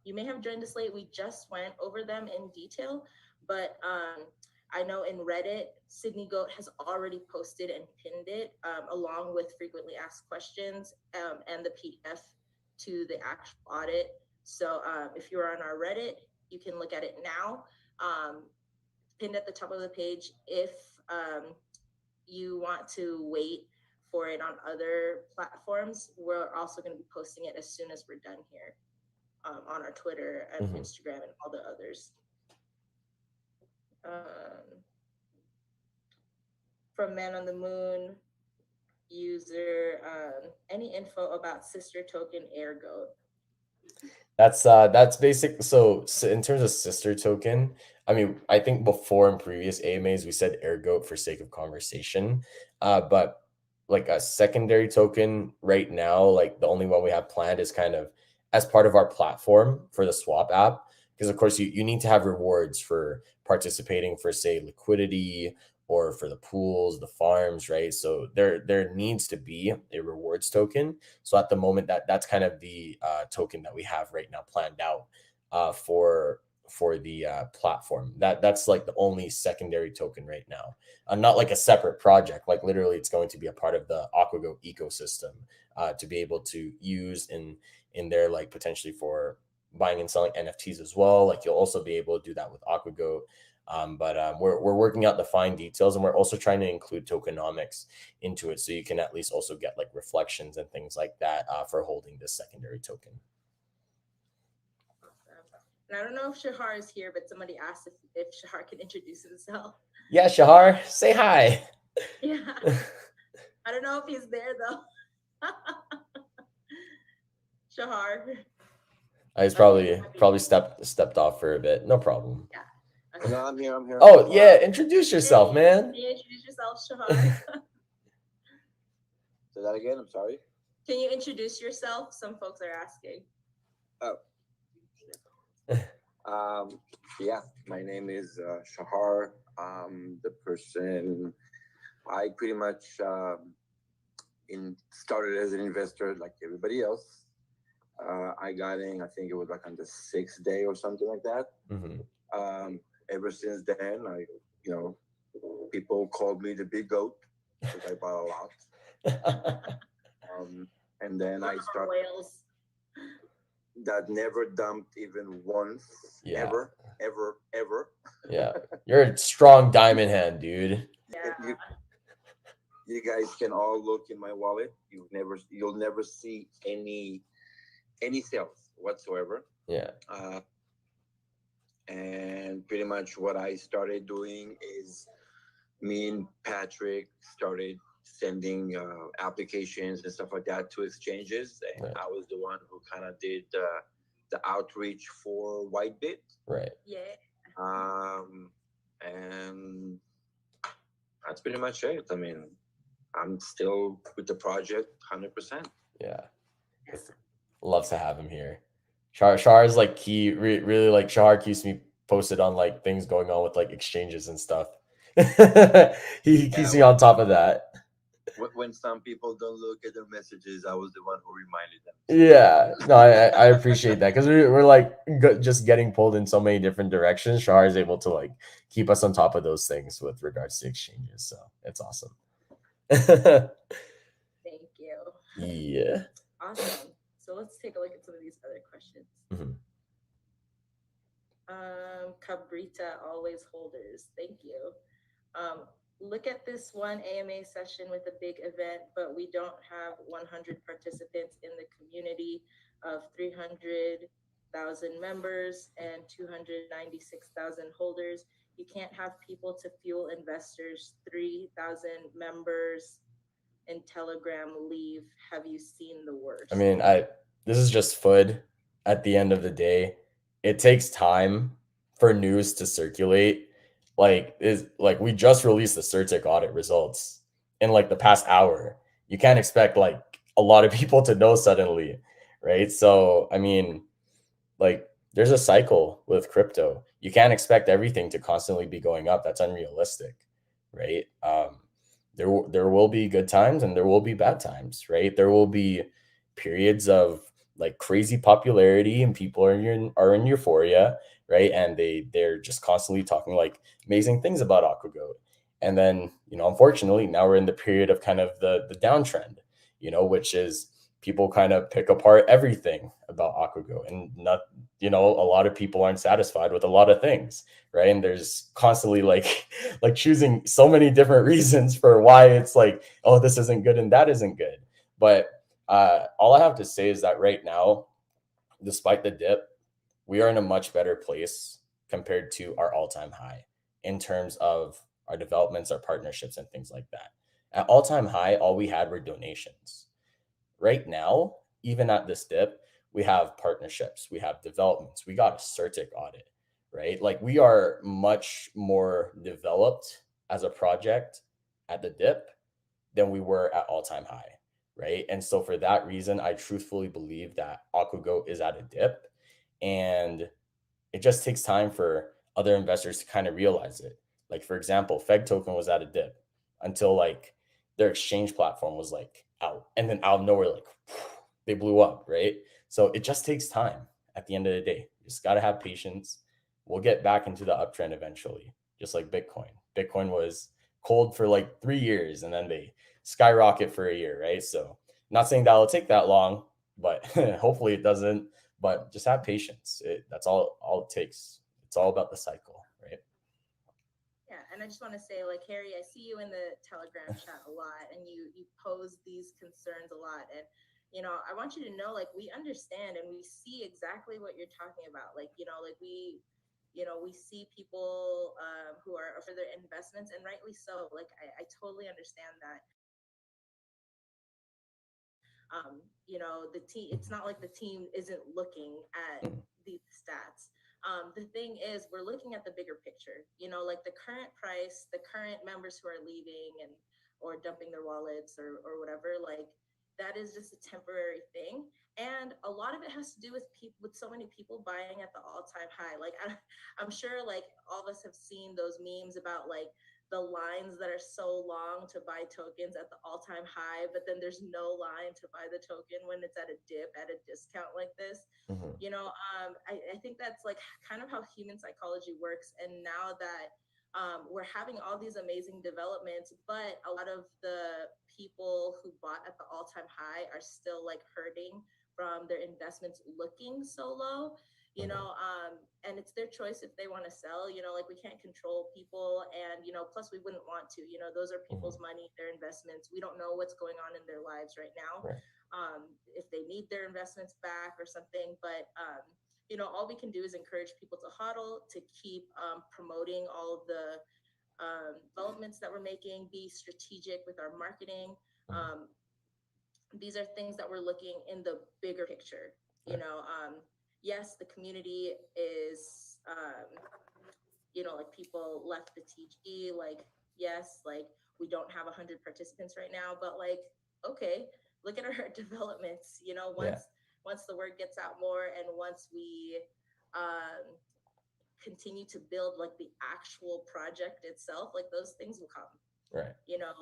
you may have joined us late. We just went over them in detail, but I know in Reddit, Sydney Goat has already posted and pinned it along with frequently asked questions and the PDF to the actual audit. So if you're on our Reddit, you can look at it now. Pinned at the top of the page. If you want to wait for it on other platforms. We're also going to be posting it as soon as we're done here on our Twitter and Instagram and all the others. From Man on the Moon user, any info about sister token Airgoat? That's basic. So in terms of sister token, I mean, I think before in previous AMAs we said Airgoat for sake of conversation, but like a secondary token right now, like the only one we have planned is kind of as part of our platform for the swap app, because of course you need to have rewards for participating for say liquidity or for the pools, the farms, right? So there needs to be a rewards token. So at the moment, that's kind of the token that we have right now planned out for the platform. That's like the only secondary token right now, not like a separate project. Like literally, it's going to be a part of the Aquagoat ecosystem to be able to use in there, like potentially for buying and selling NFTs as well. Like you'll also be able to do that with Aquagoat. But we're working out the fine details, and we're also trying to include tokenomics into it, so you can at least also get like reflections and things like that for holding this secondary token. And I don't know if Shahar is here, but somebody asked if Shahar can introduce himself. Yeah, Shahar, say hi. Yeah, I don't know if he's there though. Shahar. He's probably stepped off for a bit. No problem. Yeah. Okay. No, I'm here. Oh yeah, introduce yourself, man. Can you introduce yourself, Shahar? Say that again. I'm sorry. Can you introduce yourself? Some folks are asking. Oh. Yeah, my name is Shahar. The person I pretty much started as an investor like everybody else. I got in, I think it was like on the 6th day or something like that. Ever since then, people called me the big goat because I bought a lot. And then I started. Whales. That never dumped even once. Yeah. Ever. Yeah, you're a strong diamond hand, dude. Yeah. You guys can all look in my wallet. You'll never see any sales whatsoever. Yeah. And pretty much what I started doing is me and Patrick started sending applications and stuff like that to exchanges, and right. I was the one who kind of did the outreach for Whitebit. Right. Yeah. And that's pretty much it. I mean, I'm still with the project 100%. Yeah. Love to have him here. Shahar is like really like Shahar keeps me posted on like things going on with like exchanges and stuff. he keeps me on top of that. When some people don't look at their messages, I was the one who reminded them. Yeah, no, I appreciate that because we're like just getting pulled in so many different directions. Shahar is able to like keep us on top of those things with regards to exchanges, so it's awesome. Thank you. Yeah. Awesome. So let's take a look at some of these other questions. Cabrita, always holders. Thank you. Look at this one AMA session with a big event, but we don't have 100 participants in the community of 300,000 members and 296,000 holders. You can't have people to fuel investors, 3,000 members in Telegram leave. Have you seen the worst? I mean, this is just FUD at the end of the day. It takes time for news to circulate. Like we just released the Certik audit results in like the past hour. You can't expect like a lot of people to know suddenly, right? So I mean, like there's a cycle with crypto. You can't expect everything to constantly be going up. That's unrealistic, right? There will be good times and there will be bad times, right? There will be periods of like crazy popularity and people are in euphoria, right? And they're just constantly talking like amazing things about Aquagoat. And then, unfortunately, now we're in the period of kind of the downtrend, which is people kind of pick apart everything about Aquagoat, and not, a lot of people aren't satisfied with a lot of things, right? And there's constantly like like choosing so many different reasons for why it's like, oh, this isn't good and that isn't good. But all I have to say is that right now, despite the dip, we are in a much better place compared to our all-time high in terms of our developments, our partnerships, and things like that. At all-time high, all we had were donations. Right now, even at this dip, we have partnerships, we have developments, we got a Certik audit, right? Like we are much more developed as a project at the dip than we were at all-time high, right? And so for that reason, I truthfully believe that Aquagoat is at a dip, and it just takes time for other investors to kind of realize it. Like for example, Feg token was at a dip until like their exchange platform was like out, and then out of nowhere, like they blew up, right? So it just takes time. At the end of the day, you just got to have patience. We'll get back into the uptrend eventually, just like Bitcoin. Bitcoin was cold for like 3 years, and then they skyrocket for a year, right? So not saying that'll take that long, but hopefully it doesn't. But just have patience. That's all it takes. It's all about the cycle, right? Yeah, and I just want to say, like, Harry, I see you in the Telegram chat a lot, and you pose these concerns a lot, and I want you to know, like, we understand and we see exactly what you're talking about. Like, like we see people who are for their investments, and rightly so. Like, I totally understand that. The team, it's not like the team isn't looking at these stats. The thing is, we're looking at the bigger picture, like the current price, the current members who are leaving or dumping their wallets or whatever, like that is just a temporary thing. And a lot of it has to do with with so many people buying at the all-time high. Like I'm sure like all of us have seen those memes about like the lines that are so long to buy tokens at the all-time high, but then there's no line to buy the token when it's at a dip at a discount like this. Mm-hmm. I think that's like kind of how human psychology works. And now that we're having all these amazing developments, but a lot of the people who bought at the all-time high are still like hurting from their investments looking so low. And it's their choice if they want to sell. Like we can't control people, and plus we wouldn't want to. Those are people's money, their investments. We don't know what's going on in their lives right now. Right. If they need their investments back or something, but all we can do is encourage people to hodl, to keep promoting all of the developments that we're making, be strategic with our marketing. These are things that we're looking in the bigger picture. Yes, the community is, like people left the TG, like, yes, like we don't have 100 participants right now, but like, okay, look at our developments, once the word gets out more, and once we continue to build like the actual project itself, like those things will come. Right.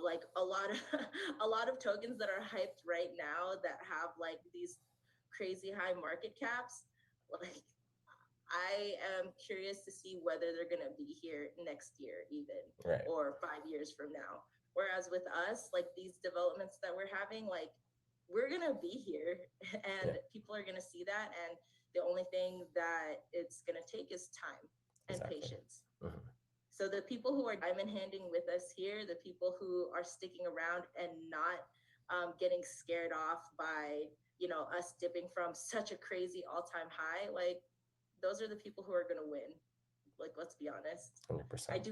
Like a lot of tokens that are hyped right now that have like these crazy high market caps, like I am curious to see whether they're going to be here next year even, right, or 5 years from now. Whereas with us, like these developments that we're having, like we're going to be here and people are going to see that. And the only thing that it's going to take is time and patience. So the people who are diamond handing with us here, the people who are sticking around and not getting scared off by, us dipping from such a crazy all-time high, like those are the people who are going to win. Like, let's be honest. 100%. I do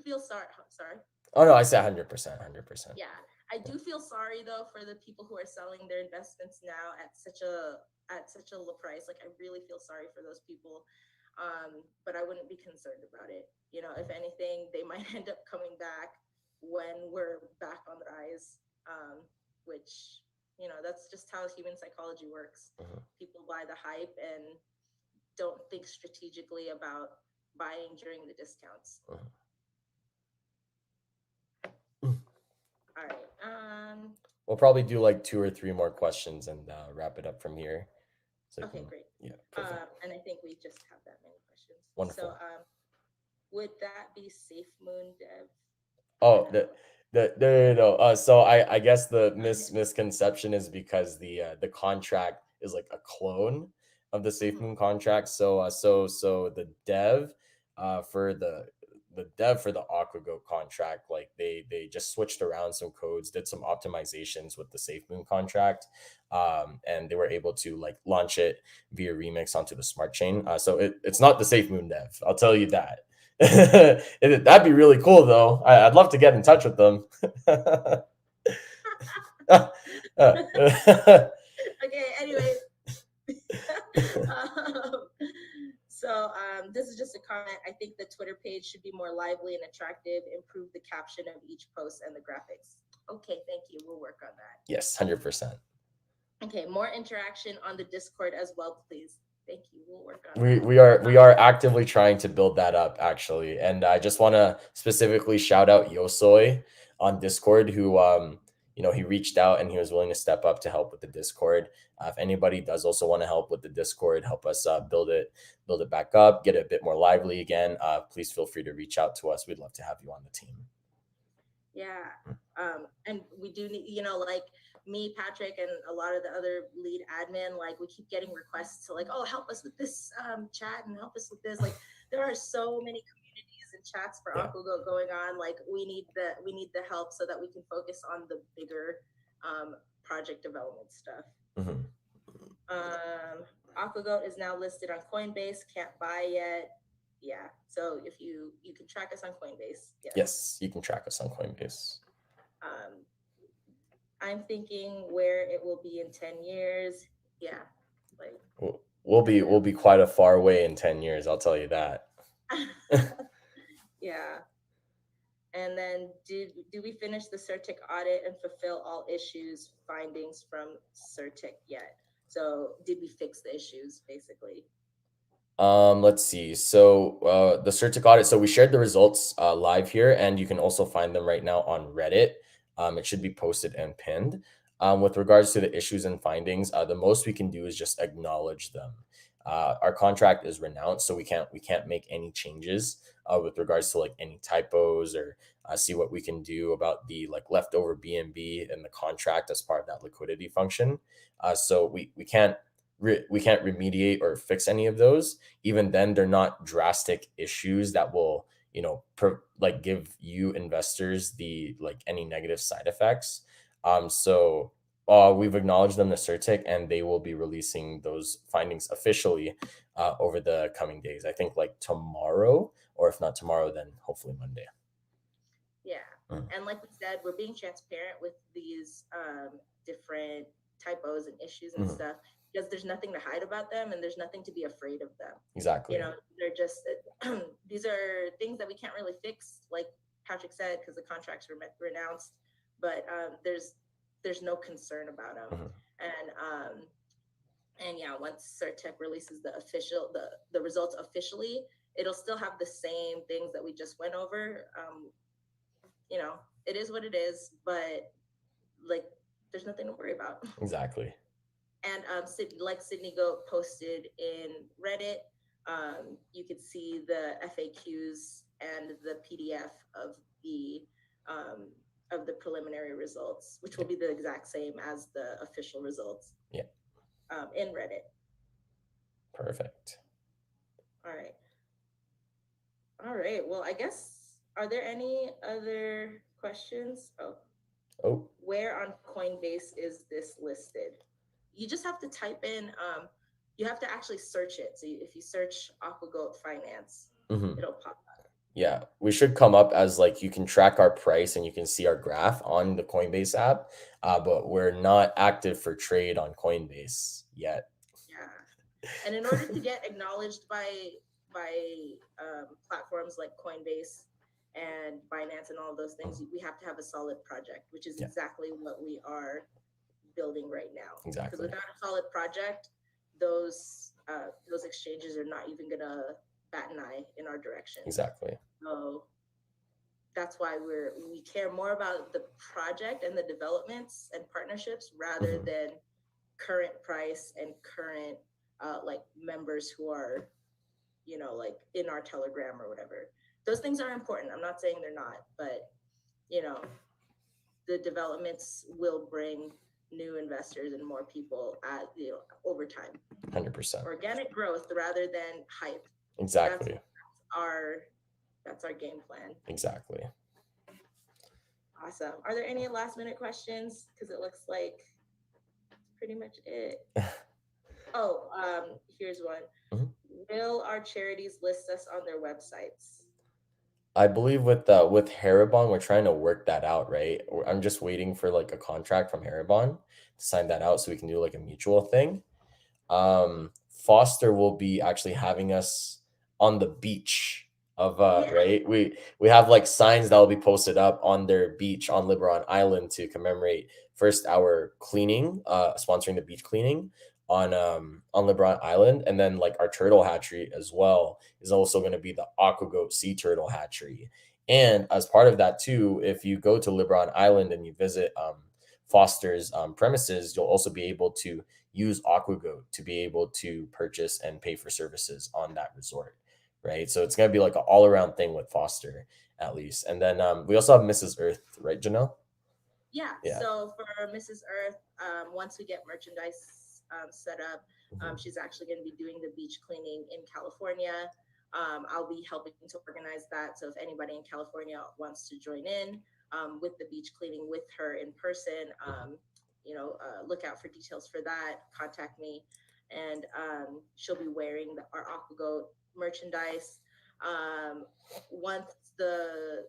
feel sorry. Sorry. Oh no, I said 100%. Yeah, I do feel sorry though for the people who are selling their investments now at such a low price. Like, I really feel sorry for those people. But I wouldn't be concerned about it. If anything, they might end up coming back when we're back on the rise, which, that's just how human psychology works. People buy the hype and don't think strategically about buying during the discounts. All right. We'll probably do like 2 or 3 more questions and wrap it up from here. So okay, great. Yeah, perfect. And I think we just have that many questions. Wonderful. So, would that be Safemoon dev? Oh, No. So I guess the misconception is because the contract is like a clone of the Safemoon contract. So the dev for the Aquagoat contract, like they just switched around some codes, did some optimizations with the Safemoon contract, and they were able to like launch it via remix onto the smart chain. So it's not the Safemoon dev. I'll tell you that. That'd be really cool, though. I'd love to get in touch with them. Okay, anyways. This is just a comment. I think the Twitter page should be more lively and attractive, improve the caption of each post and the graphics. Okay, thank you. We'll work on that. Yes, 100%. Okay, more interaction on the Discord as well, please. Thank you. We'll work on We that. we are actively trying to build that up, actually. And I just want to specifically shout out Yosoy on Discord, who he reached out and he was willing to step up to help with the Discord. If anybody does also want to help with the Discord, help us build it back up, get it a bit more lively again, please feel free to reach out to us. We'd love to have you on the team. Yeah. And we do need, like me, Patrick, and a lot of the other lead admin, like we keep getting requests to like, oh, help us with this chat and help us with this. Like there are so many communities and chats for Aquagoat going on. Like we need the help so that we can focus on the bigger project development stuff. Aquagoat is now listed on Coinbase, can't buy yet. Yeah, so if you can track us on Coinbase. Yes, you can track us on Coinbase. I'm thinking where it will be in 10 years. Yeah, like we'll be quite a far way in 10 years, I'll tell you that. Yeah. And then do we finish the Certik audit and fulfill all issues findings from Certik yet? So did we fix the issues basically? Let's see. So the Certik audit, so we shared the results live here, and you can also find them right now on Reddit. It should be posted and pinned. With regards to the issues and findings, the most we can do is just acknowledge them. Our contract is renounced, so we can't make any changes with regards to like any typos or see what we can do about the like leftover BNB in the contract as part of that liquidity function. So we can't remediate or fix any of those. Even then, they're not drastic issues that will like give you investors the like any negative side effects. So we've acknowledged them to Certik, and they will be releasing those findings officially over the coming days. I think like tomorrow, or if not tomorrow, then hopefully Monday. Yeah. And like we said, we're being transparent with these different typos and issues and stuff, because there's nothing to hide about them and there's nothing to be afraid of them. Exactly. They're just these are things that we can't really fix, like Patrick said, because the contracts were renounced, but there's no concern about them. And yeah, once Certik releases the results officially, it'll still have the same things that we just went over. It is what it is, but like there's nothing to worry about. Exactly. And Sydney Goat posted in Reddit, you could see the FAQs and the PDF of the preliminary results, which will be the exact same as the official results. Yeah. In Reddit. Perfect. All right. Well, I guess, are there any other questions? Oh. Where on Coinbase is this listed? You just have to type in, you have to actually search it. So if you search Aquagoat Finance, it'll pop up. Yeah, we should come up as like you can track our price and you can see our graph on the Coinbase app, but we're not active for trade on Coinbase yet. Yeah, and in order to get acknowledged by platforms like Coinbase and Binance and all of those things, we have to have a solid project, which is exactly what we are building right now. Exactly. Because without a solid project, those exchanges are not even gonna bat an eye in our direction. Exactly. So that's why we care more about the project and the developments and partnerships rather than current price and current like members who are like in our Telegram or whatever. Those things are important. I'm not saying they're not, but the developments will bring new investors and more people over time. 100%. Organic growth rather than hype. Exactly. That's our game plan. Exactly. Awesome. Are there any last minute questions? Because it looks like pretty much it. Here's one. Will our charities list us on their websites? I believe with Haribon, we're trying to work that out, right? I'm just waiting for like a contract from Haribon to sign that out so we can do like a mutual thing. Foster will be actually having us on the beach of right. We have like signs that will be posted up on their beach on Liberon Island to commemorate first our cleaning, sponsoring the beach cleaning on Liberon Island, and then like our turtle hatchery as well is also going to be the Aquagoat sea turtle hatchery. And as part of that too, if you go to Liberon Island and you visit Foster's premises, you'll also be able to use Aquagoat to be able to purchase and pay for services on that resort, right? So it's going to be like an all-around thing with Foster, at least. And then we also have Mrs. Earth, right, Janelle? Yeah. So for Mrs. Earth, once we get merchandise set up, she's actually going to be doing the beach cleaning in California. I'll be helping to organize that. So if anybody in California wants to join in with the beach cleaning with her in person, look out for details for that. Contact me, and she'll be wearing our Aquagoat merchandise. Once the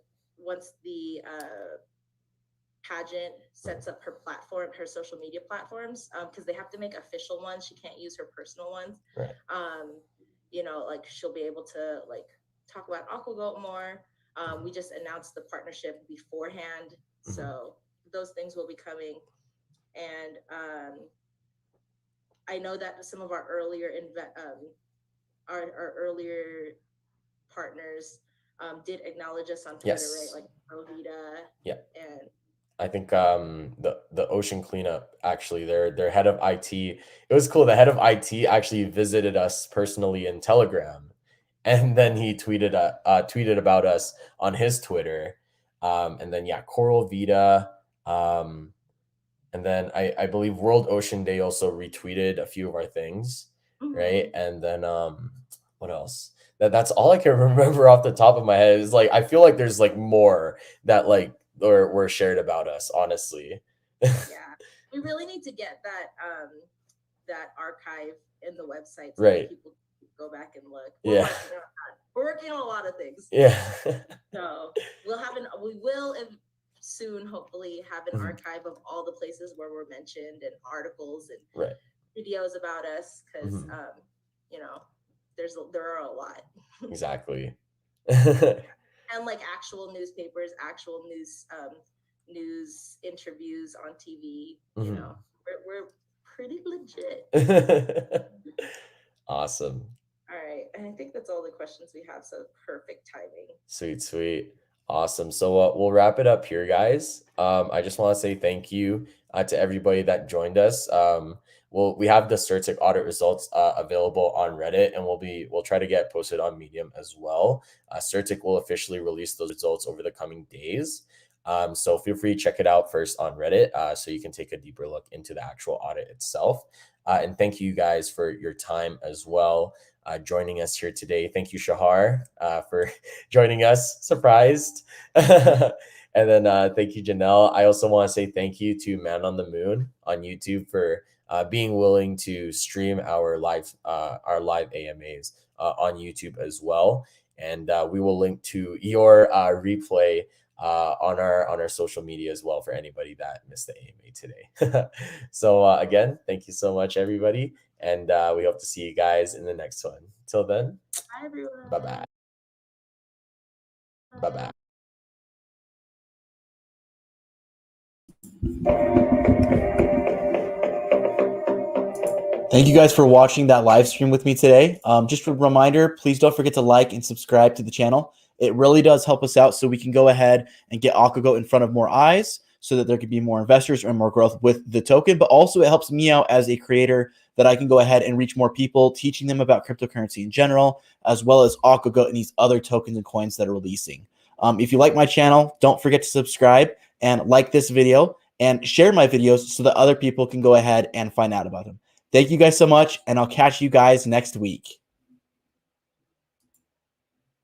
pageant sets up her platform, her social media platforms, because they have to make official ones. She can't use her personal ones. Right. Like she'll be able to like talk about Aquagoat more. We just announced the partnership beforehand, so those things will be coming. And I know that some of our earlier our earlier partners did acknowledge us on Twitter, right? Like Rosita. Yeah. And I think the ocean cleanup, actually, their head of IT, it was cool. The head of IT actually visited us personally in Telegram, and then he tweeted about us on his Twitter. And then Coral Vita, and then I believe World Ocean Day also retweeted a few of our things, right? And then what else? That's all I can remember off the top of my head. Is like I feel like there's like more that like or were shared about us, honestly. Yeah, we really need to get that archive in the website so right. that people go back and look. We're working on a lot of things. Yeah. So we will soon hopefully have an archive of all the places where we're mentioned and articles and videos about us, because there are a lot. Exactly. And like actual newspapers, actual news interviews on TV. We're pretty legit. Awesome. All right, and I think that's all the questions we have. So perfect timing. Sweet. Awesome. So we'll wrap it up here, guys. I just want to say thank you to everybody that joined us. We have the Certik audit results available on Reddit, and we'll try to get posted on Medium as well. Certik will officially release those results over the coming days. So feel free to check it out first on Reddit so you can take a deeper look into the actual audit itself. And thank you guys for your time as well, joining us here today. Thank you, Shahar, for joining us. Surprised. And then thank you, Janelle. I also want to say thank you to Man on the Moon on YouTube for being willing to stream our live AMAs on YouTube as well. And we will link to your replay on our social media as well for anybody that missed the AMA today. So again, thank you so much, everybody. And we hope to see you guys in the next one. Till then, bye, everyone. Bye-bye. Bye-bye. Thank you guys for watching that live stream with me today. Just a reminder, please don't forget to like and subscribe to the channel. It really does help us out so we can go ahead and get Aquagoat in front of more eyes so that there can be more investors and more growth with the token. But also it helps me out as a creator that I can go ahead and reach more people, teaching them about cryptocurrency in general, as well as Aquagoat and these other tokens and coins that are releasing. If you like my channel, don't forget to subscribe. and like this video and share my videos so that other people can go ahead and find out about them. Thank you guys so much, and I'll catch you guys next week.